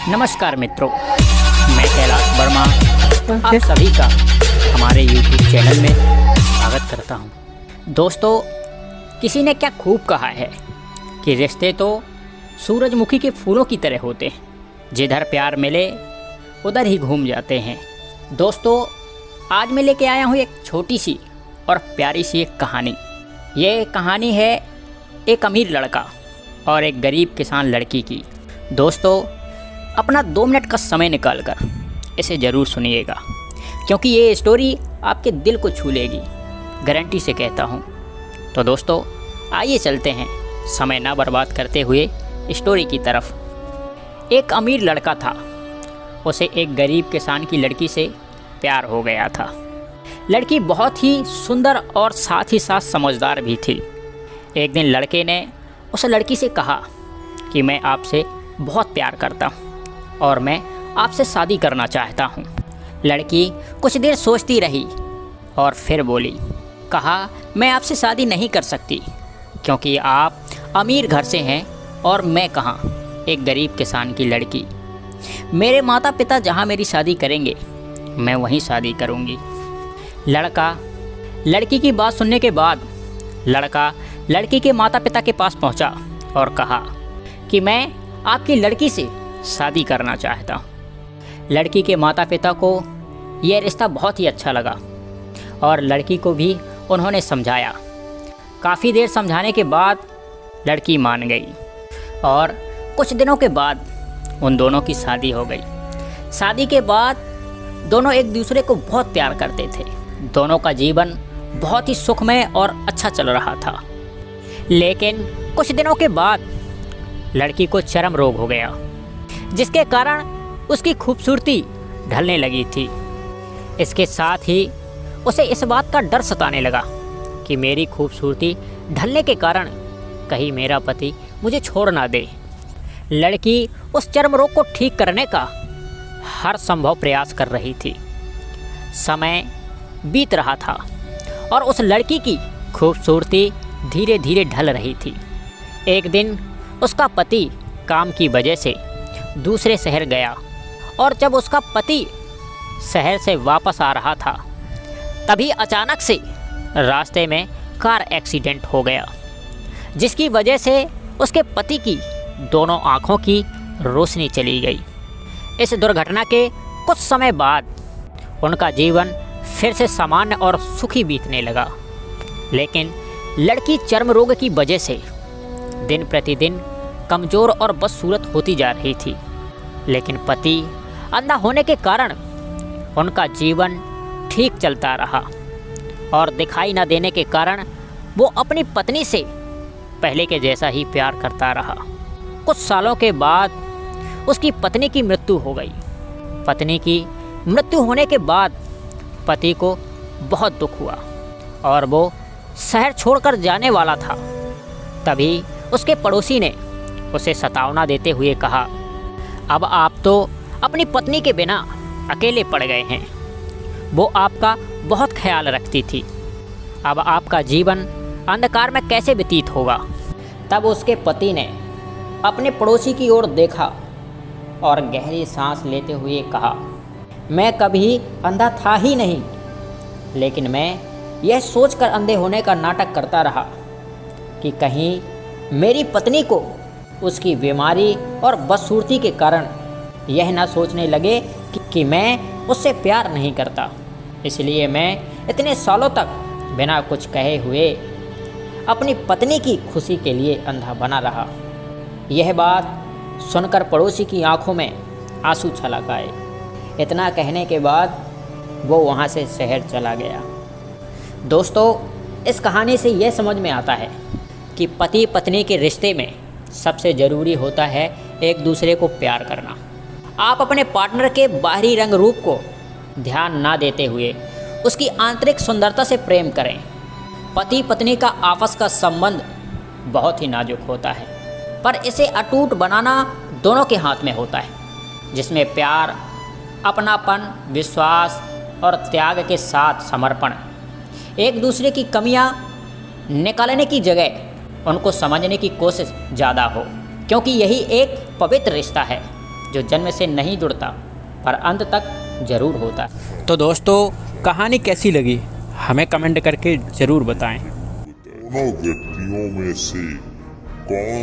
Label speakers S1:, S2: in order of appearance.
S1: नमस्कार मित्रों, मैं कैलाश वर्मा आप सभी का हमारे YouTube चैनल में स्वागत करता हूं। दोस्तों, किसी ने क्या खूब कहा है कि रिश्ते तो सूरजमुखी के फूलों की तरह होते हैं, जिधर प्यार मिले उधर ही घूम जाते हैं। दोस्तों, आज मैं लेके आया हूं एक छोटी सी और प्यारी सी एक कहानी। ये कहानी है एक अमीर लड़का और एक गरीब किसान लड़की की। दोस्तों, अपना 2 मिनट का समय निकालकर इसे ज़रूर सुनिएगा, क्योंकि ये स्टोरी आपके दिल को छू लेगी, गारंटी से कहता हूँ। तो दोस्तों, आइए चलते हैं समय ना बर्बाद करते हुए स्टोरी की तरफ। एक अमीर लड़का था, उसे एक गरीब किसान की लड़की से प्यार हो गया था। लड़की बहुत ही सुंदर और साथ ही साथ समझदार भी थी। एक दिन लड़के ने उस लड़की से कहा कि मैं आपसे बहुत प्यार करता हूँ और मैं आपसे शादी करना चाहता हूँ। लड़की कुछ देर सोचती रही और फिर बोली, कहा मैं आपसे शादी नहीं कर सकती, क्योंकि आप अमीर घर से हैं और मैं कहाँ एक गरीब किसान की लड़की। मेरे माता पिता जहाँ मेरी शादी करेंगे मैं वहीं शादी करूँगी। लड़का लड़की की बात सुनने के बाद लड़का लड़की के माता पिता के पास पहुँचा और कहा कि मैं आपकी लड़की से शादी करना चाहता हूँ। लड़की के माता पिता को यह रिश्ता बहुत ही अच्छा लगा और लड़की को भी उन्होंने समझाया। काफ़ी देर समझाने के बाद लड़की मान गई और कुछ दिनों के बाद उन दोनों की शादी हो गई। शादी के बाद दोनों एक दूसरे को बहुत प्यार करते थे। दोनों का जीवन बहुत ही सुखमय और अच्छा चल रहा था। लेकिन कुछ दिनों के बाद लड़की को चर्म रोग हो गया, जिसके कारण उसकी खूबसूरती ढलने लगी थी। इसके साथ ही उसे इस बात का डर सताने लगा कि मेरी खूबसूरती ढलने के कारण कहीं मेरा पति मुझे छोड़ ना दे। लड़की उस चर्म रोग को ठीक करने का हर संभव प्रयास कर रही थी। समय बीत रहा था और उस लड़की की खूबसूरती धीरे धीरे ढल रही थी। एक दिन उसका पति काम की वजह से दूसरे शहर गया और जब उसका पति शहर से वापस आ रहा था, तभी अचानक से रास्ते में कार एक्सीडेंट हो गया, जिसकी वजह से उसके पति की दोनों आँखों की रोशनी चली गई। इस दुर्घटना के कुछ समय बाद उनका जीवन फिर से सामान्य और सुखी बीतने लगा। लेकिन लड़की चर्म रोग की वजह से दिन प्रतिदिन कमज़ोर और बदसूरत होती जा रही थी। लेकिन पति अंधा होने के कारण उनका जीवन ठीक चलता रहा और दिखाई न देने के कारण वो अपनी पत्नी से पहले के जैसा ही प्यार करता रहा। कुछ सालों के बाद उसकी पत्नी की मृत्यु हो गई। पत्नी की मृत्यु होने के बाद पति को बहुत दुख हुआ और वो शहर छोड़कर जाने वाला था। तभी उसके पड़ोसी ने उसे सतावना देते हुए कहा, अब आप तो अपनी पत्नी के बिना अकेले पड़ गए हैं। वो आपका बहुत ख्याल रखती थी। अब आपका जीवन अंधकार में कैसे व्यतीत होगा। तब उसके पति ने अपने पड़ोसी की ओर देखा और गहरी सांस लेते हुए कहा, मैं कभी अंधा था ही नहीं, लेकिन मैं यह सोचकर अंधे होने का नाटक करता रहा कि कहीं मेरी पत्नी को उसकी बीमारी और बदसूरती के कारण यह ना सोचने लगे कि मैं उससे प्यार नहीं करता। इसलिए मैं इतने सालों तक बिना कुछ कहे हुए अपनी पत्नी की खुशी के लिए अंधा बना रहा। यह बात सुनकर पड़ोसी की आंखों में आंसू छलक आए। इतना कहने के बाद वो वहाँ से शहर चला गया। दोस्तों, इस कहानी से यह समझ में आता है कि पति पत्नी के रिश्ते में सबसे ज़रूरी होता है एक दूसरे को प्यार करना। आप अपने पार्टनर के बाहरी रंग रूप को ध्यान ना देते हुए उसकी आंतरिक सुंदरता से प्रेम करें। पति पत्नी का आपस का संबंध बहुत ही नाजुक होता है, पर इसे अटूट बनाना दोनों के हाथ में होता है, जिसमें प्यार, अपनापन, विश्वास और त्याग के साथ समर्पण। एक दूसरे की कमियां निकालने की जगह उनको समझने की कोशिश ज़्यादा हो, क्योंकि यही एक पवित्र रिश्ता है जो जन्म से नहीं जुड़ता पर अंत तक ज़रूर होता। तो दोस्तों, कहानी कैसी लगी हमें कमेंट करके ज़रूर बताएं।
S2: दोनों व्यक्तियों में से कौन